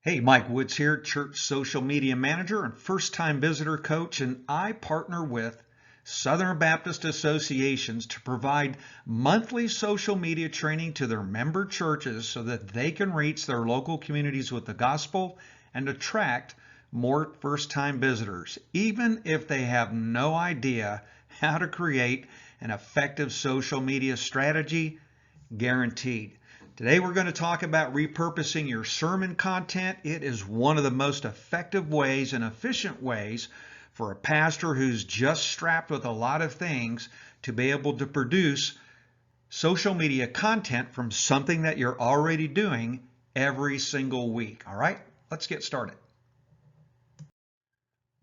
Hey, Mike Woods here, Church Social Media Manager and first-time visitor coach, and I partner with Southern Baptist Associations to provide monthly social media training to their member churches so that they can reach their local communities with the gospel and attract more first-time visitors, even if they have no idea how to create an effective social media strategy, guaranteed. Today we're going to talk about repurposing your sermon content. It is one of the most effective ways and efficient ways for a pastor who's just strapped with a lot of things to be able to produce social media content from something that you're already doing every single week. All right, let's get started.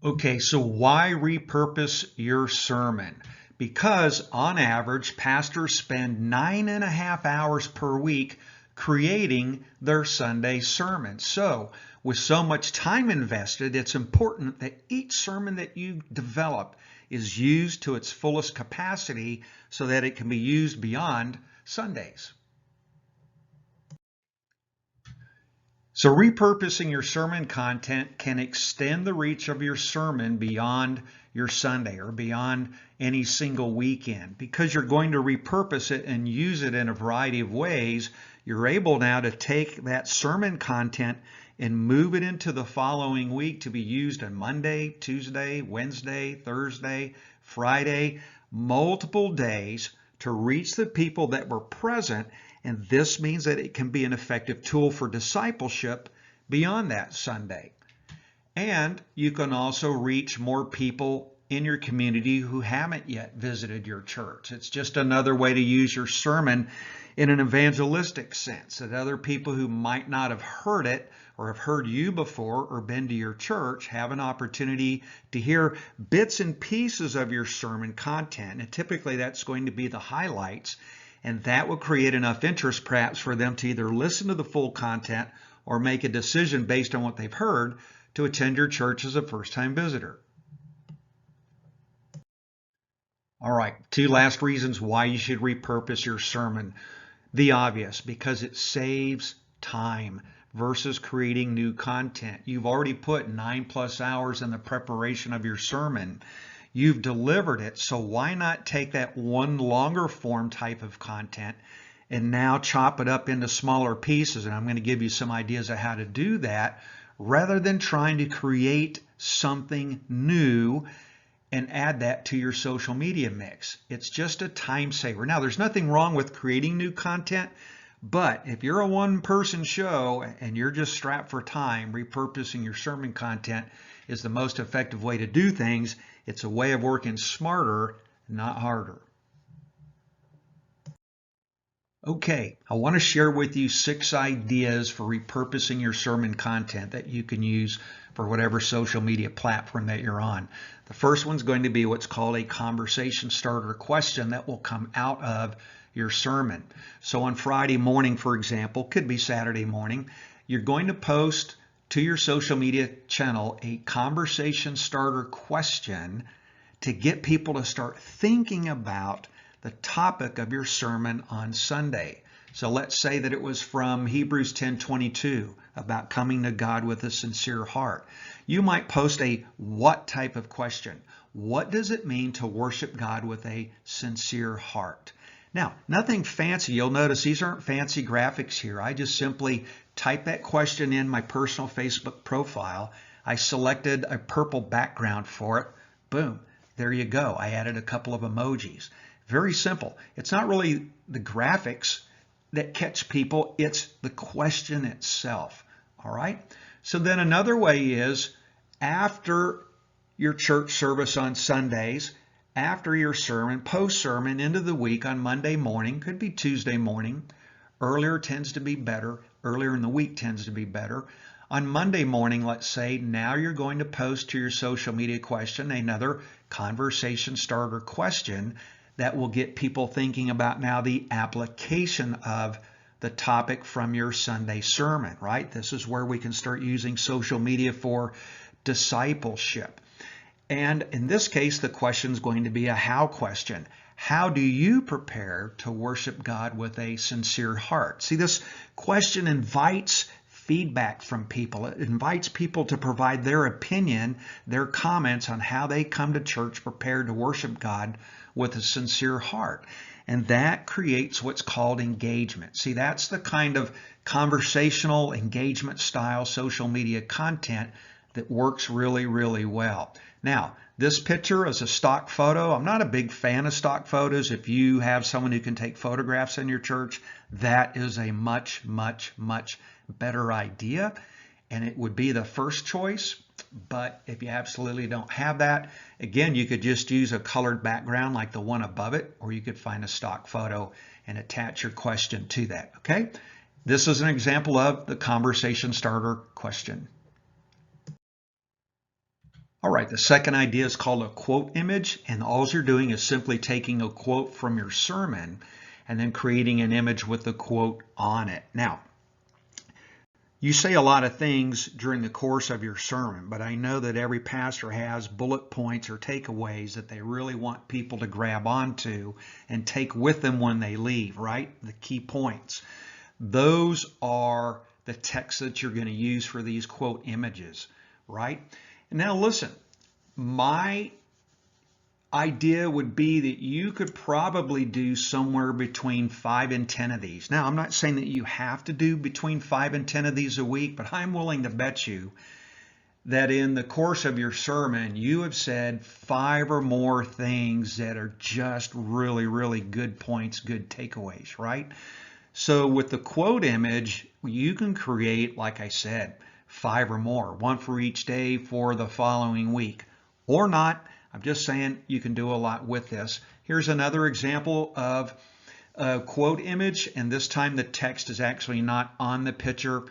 Okay, so why repurpose your sermon? Because on average, pastors spend 9.5 hours per week creating their Sunday sermon. So with so much time invested, it's important that each sermon that you develop is used to its fullest capacity so that it can be used beyond Sundays. So repurposing your sermon content can extend the reach of your sermon beyond your Sunday or beyond any single weekend. Because you're going to repurpose it and use it in a variety of ways, you're able now to take that sermon content and move it into the following week to be used on Monday, Tuesday, Wednesday, Thursday, Friday, multiple days to reach the people that were present. And this means that it can be an effective tool for discipleship beyond that Sunday. And you can also reach more people in your community who haven't yet visited your church. It's just another way to use your sermon in an evangelistic sense, that other people who might not have heard it or have heard you before or been to your church have an opportunity to hear bits and pieces of your sermon content. And typically that's going to be the highlights. And that will create enough interest perhaps for them to either listen to the full content or make a decision based on what they've heard to attend your church as a first-time visitor. All right, 2 last reasons why you should repurpose your sermon. The obvious, because it saves time versus creating new content. You've already put 9+ hours in the preparation of your sermon. You've delivered it, so why not take that one longer form type of content and now chop it up into smaller pieces? And I'm going to give you some ideas of how to do that rather than trying to create something new and add that to your social media mix. It's just a time saver. Now, there's nothing wrong with creating new content, but if you're a one-person show and you're just strapped for time, repurposing your sermon content is the most effective way to do things. It's a way of working smarter, not harder. Okay, I want to share with you 6 ideas for repurposing your sermon content that you can use for whatever social media platform that you're on. The first one's going to be what's called a conversation starter question that will come out of your sermon. So on Friday morning, for example, could be Saturday morning, you're going to post to your social media channel a conversation starter question to get people to start thinking about the topic of your sermon on Sunday. So let's say that it was from Hebrews 10:22 about coming to God with a sincere heart. You might post a what type of question. What does it mean to worship God with a sincere heart? Now, nothing fancy. You'll notice these aren't fancy graphics here. I just simply type that question in my personal Facebook profile. I selected a purple background for it. Boom, there you go. I added a couple of emojis. Very simple. It's not really the graphics that catch people. It's the question itself. All right. So then another way is after your church service on Sundays, after your sermon, post-sermon into the week on Monday morning, could be Tuesday morning. Earlier tends to be better. Earlier in the week tends to be better. On Monday morning, let's say, now you're going to post to your social media question another conversation starter question that will get people thinking about now the application of the topic from your Sunday sermon, right? This is where we can start using social media for discipleship. And in this case, the question is going to be a how question. How do you prepare to worship God with a sincere heart? See, this question invites feedback from people. It invites people to provide their opinion, their comments on how they come to church prepared to worship God with a sincere heart. And that creates what's called engagement. See, that's the kind of conversational engagement style social media content that works really, really well. Now, this picture is a stock photo. I'm not a big fan of stock photos. If you have someone who can take photographs in your church, that is a much, much, much better idea. And it would be the first choice. But if you absolutely don't have that, again, you could just use a colored background like the one above it, or you could find a stock photo and attach your question to that. Okay? This is an example of the conversation starter question. All right, the second idea is called a quote image, and all you're doing is simply taking a quote from your sermon and then creating an image with the quote on it. Now, you say a lot of things during the course of your sermon, but I know that every pastor has bullet points or takeaways that they really want people to grab onto and take with them when they leave, right? The key points. Those are the text that you're going to use for these quote images, right? Now listen, my idea would be that you could probably do somewhere between 5 and 10 of these. Now, I'm not saying that you have to do between 5 and 10 of these a week, but I'm willing to bet you that in the course of your sermon, you have said 5 or more things that are just really, really good points, good takeaways, right? So with the quote image, you can create, like I said, 5 or more, one for each day for the following week, or not. I'm just saying you can do a lot with this. Here's another example of a quote image, and this time the text is actually not on the picture.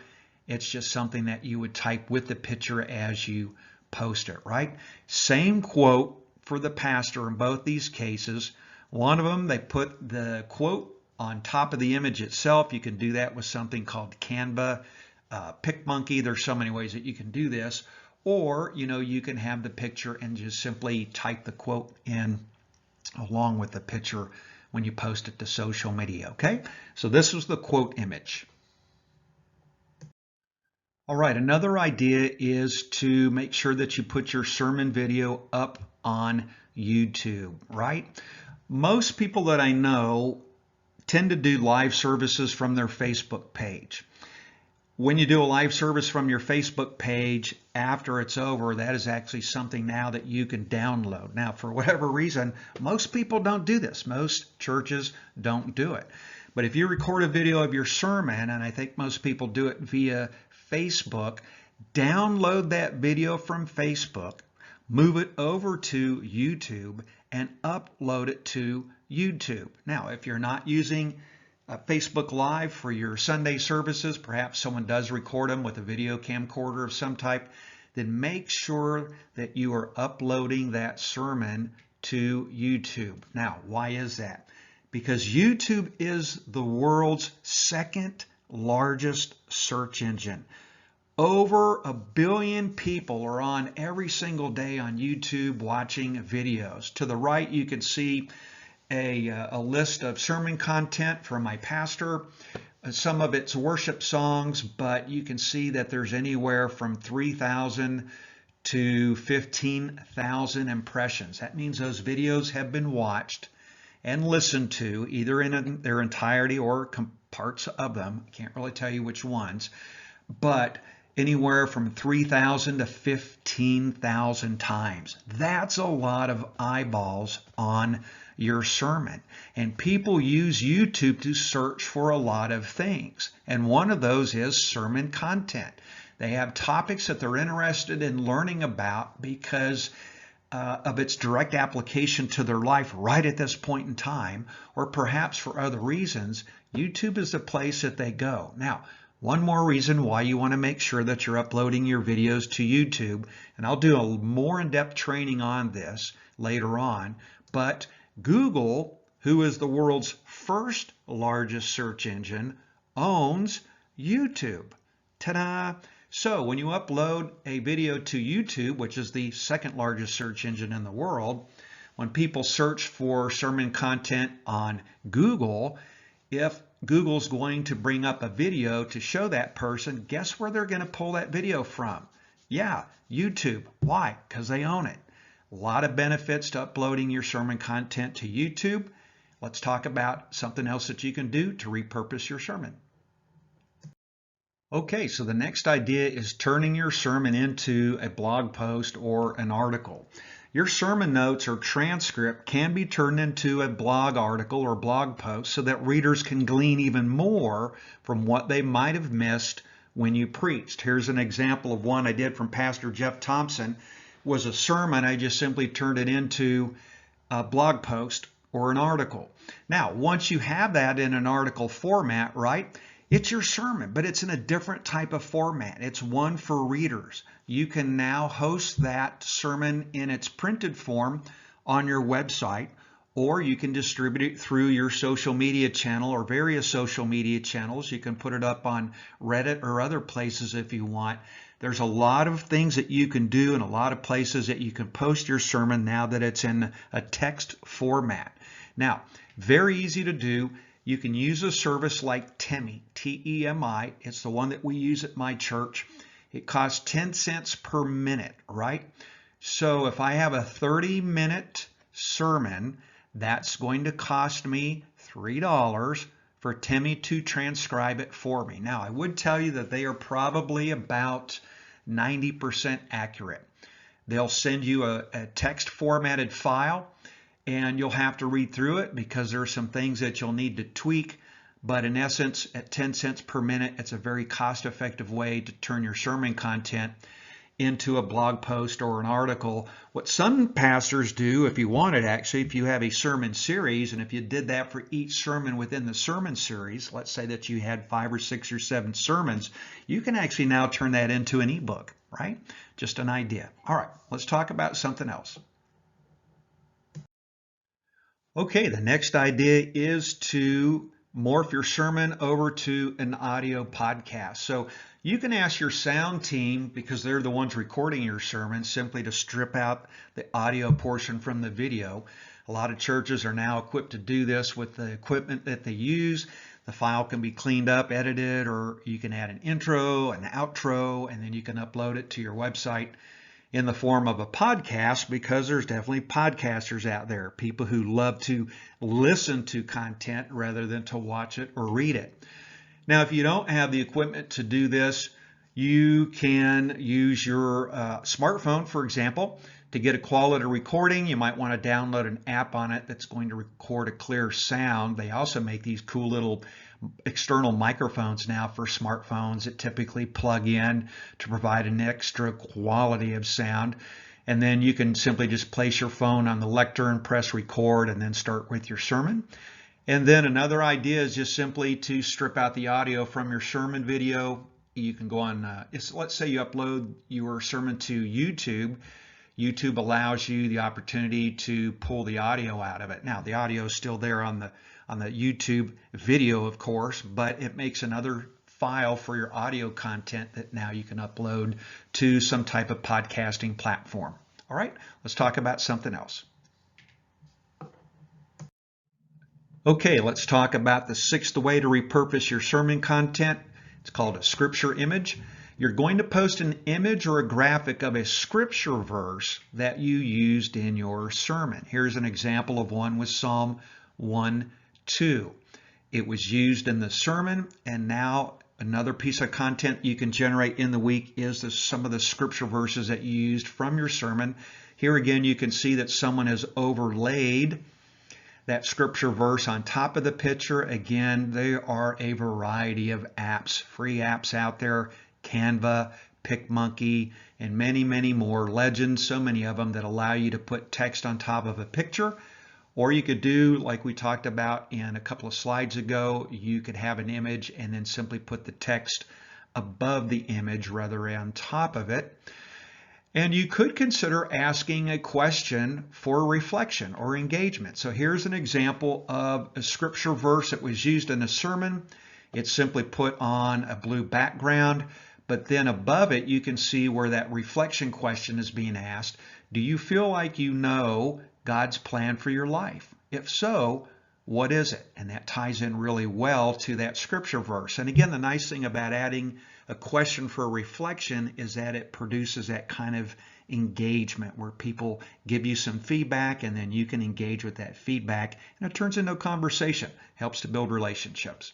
It's just something that you would type with the picture as you post it, right? Same quote for the pastor in both these cases. One of them, they put the quote on top of the image itself. You can do that with something called Canva, PicMonkey. There's so many ways that you can do this. Or, you can have the picture and just simply type the quote in along with the picture when you post it to social media, okay? So this was the quote image. All right, another idea is to make sure that you put your sermon video up on YouTube, right? Most people that I know tend to do live services from their Facebook page. When you do a live service from your Facebook page, after it's over, that is actually something now that you can download. Now, for whatever reason, most people don't do this. Most churches don't do it. But if you record a video of your sermon, and I think most people do it via Facebook, download that video from Facebook, move it over to YouTube, and upload it to YouTube. Now, if you're not using Facebook Live for your Sunday services, perhaps someone does record them with a video camcorder of some type, then make sure that you are uploading that sermon to YouTube. Now, why is that? Because YouTube is the world's second largest search engine. Over 1 billion people are on every single day on YouTube watching videos. To the right, you can see a list of sermon content from my pastor. Some of it's worship songs, but you can see that there's anywhere from 3,000 to 15,000 impressions. That means those videos have been watched and listened to either in their entirety or parts of them. I can't really tell you which ones, but anywhere from 3,000 to 15,000 times. That's a lot of eyeballs on your sermon. And people use YouTube to search for a lot of things. And one of those is sermon content. They have topics that they're interested in learning about because of its direct application to their life right at this point in time, or perhaps for other reasons. YouTube is the place that they go. Now, one more reason why you want to make sure that you're uploading your videos to YouTube, and I'll do a more in-depth training on this later on, but Google, who is the world's first largest search engine, owns YouTube. Ta-da! So when you upload a video to YouTube, which is the second largest search engine in the world, when people search for sermon content on Google, if Google's going to bring up a video to show that person. Guess where they're going to pull that video from? Yeah, YouTube. Why? Because they own it. A lot of benefits to uploading your sermon content to YouTube. Let's talk about something else that you can do to repurpose your sermon. Okay, so the next idea is turning your sermon into a blog post or an article. Your sermon notes or transcript can be turned into a blog article or blog post so that readers can glean even more from what they might have missed when you preached. Here's an example of one I did from Pastor Jeff Thompson. It was a sermon. I just simply turned it into a blog post or an article. Now, once you have that in an article format, right? It's your sermon, but it's in a different type of format. It's one for readers. You can now host that sermon in its printed form on your website, or you can distribute it through your social media channel or various social media channels. You can put it up on Reddit or other places if you want. There's a lot of things that you can do and a lot of places that you can post your sermon now that it's in a text format. Now, very easy to do. You can use a service like Temi, T-E-M-I. It's the one that we use at my church. It costs 10 cents per minute, right? So if I have a 30-minute sermon, that's going to cost me $3 for Temi to transcribe it for me. Now, I would tell you that they are probably about 90% accurate. They'll send you a text formatted file, and you'll have to read through it because there are some things that you'll need to tweak. But in essence, at 10 cents per minute, it's a very cost-effective way to turn your sermon content into a blog post or an article. What some pastors do, if you wanted actually, if you have a sermon series, and if you did that for each sermon within the sermon series, let's say that you had 5 or 6 or 7 sermons, you can actually now turn that into an ebook, right? Just an idea. All right, let's talk about something else. Okay, the next idea is to morph your sermon over to an audio podcast. So you can ask your sound team, because they're the ones recording your sermon, simply to strip out the audio portion from the video. A lot of churches are now equipped to do this with the equipment that they use. The file can be cleaned up, edited, or you can add an intro, an outro, and then you can upload it to your website in the form of a podcast, because there's definitely podcasters out there, people who love to listen to content rather than to watch it or read it. Now, if you don't have the equipment to do this, you can use your smartphone, for example, to get a quality recording. You might want to download an app on it that's going to record a clear sound. They also make these cool little external microphones now for smartphones that typically plug in to provide an extra quality of sound. And then you can simply just place your phone on the lectern, press record, and then start with your sermon. And then another idea is just simply to strip out the audio from your sermon video. You can go on, let's say you upload your sermon to YouTube. YouTube allows you the opportunity to pull the audio out of it. Now, the audio is still there on the YouTube video, of course, but it makes another file for your audio content that now you can upload to some type of podcasting platform. All right, let's talk about something else. Okay, let's talk about the 6th way to repurpose your sermon content. It's called a scripture image. You're going to post an image or a graphic of a scripture verse that you used in your sermon. Here's an example of one with Psalm 1:2. It was used in the sermon, and now another piece of content you can generate in the week is some of the scripture verses that you used from your sermon. Here again, you can see that someone has overlaid that scripture verse on top of the picture. Again, there are a variety of apps, free apps out there, Canva, PicMonkey, and many, many more. Legends, so many of them that allow you to put text on top of a picture. Or you could do, like we talked about in a couple of slides ago, you could have an image and then simply put the text above the image rather than on top of it. And you could consider asking a question for reflection or engagement. So here's an example of a scripture verse that was used in a sermon. It's simply put on a blue background, but then above it you can see where that reflection question is being asked. Do you feel like you know God's plan for your life? If so, what is it? And that ties in really well to that scripture verse. And again, the nice thing about adding a question for reflection is that it produces that kind of engagement where people give you some feedback and then you can engage with that feedback and it turns into a conversation, helps to build relationships.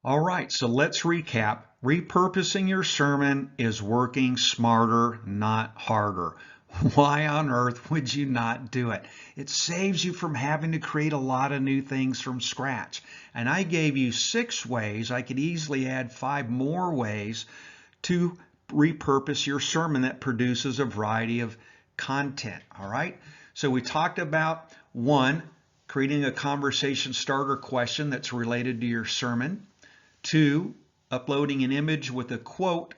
All right, so let's recap. Repurposing your sermon is working smarter, not harder. Why on earth would you not do it? It saves you from having to create a lot of new things from scratch. And I gave you 6 ways. I could easily add 5 more ways to repurpose your sermon that produces a variety of content. All right. So we talked about 1, creating a conversation starter question that's related to your sermon. 2, uploading an image with a quote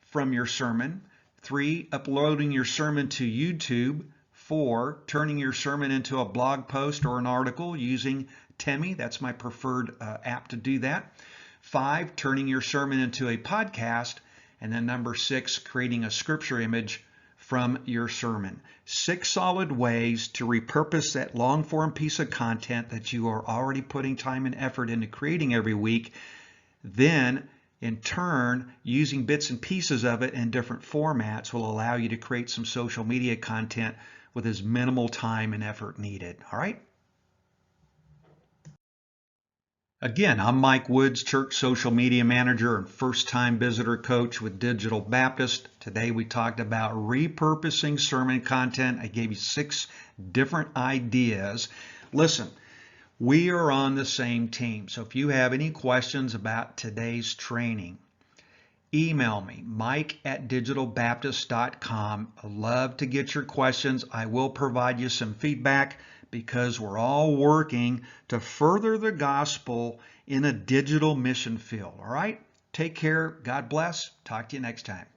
from your sermon. 3, uploading your sermon to YouTube. 4, turning your sermon into a blog post or an article using Temi. That's my preferred app to do that. 5, turning your sermon into a podcast. And then number 6, creating a scripture image from your sermon. 6 solid ways to repurpose that long form piece of content that you are already putting time and effort into creating every week. Then, in turn, using bits and pieces of it in different formats will allow you to create some social media content with as minimal time and effort needed. All right? Again, I'm Mike Woods, Church Social Media Manager and first-time visitor coach with Digital Baptist. Today we talked about repurposing sermon content. I gave you 6 different ideas. Listen, we are on the same team. So if you have any questions about today's training, email me, mike@digitalbaptist.com. I love to get your questions. I will provide you some feedback because we're all working to further the gospel in a digital mission field. All right? Take care. God bless. Talk to you next time.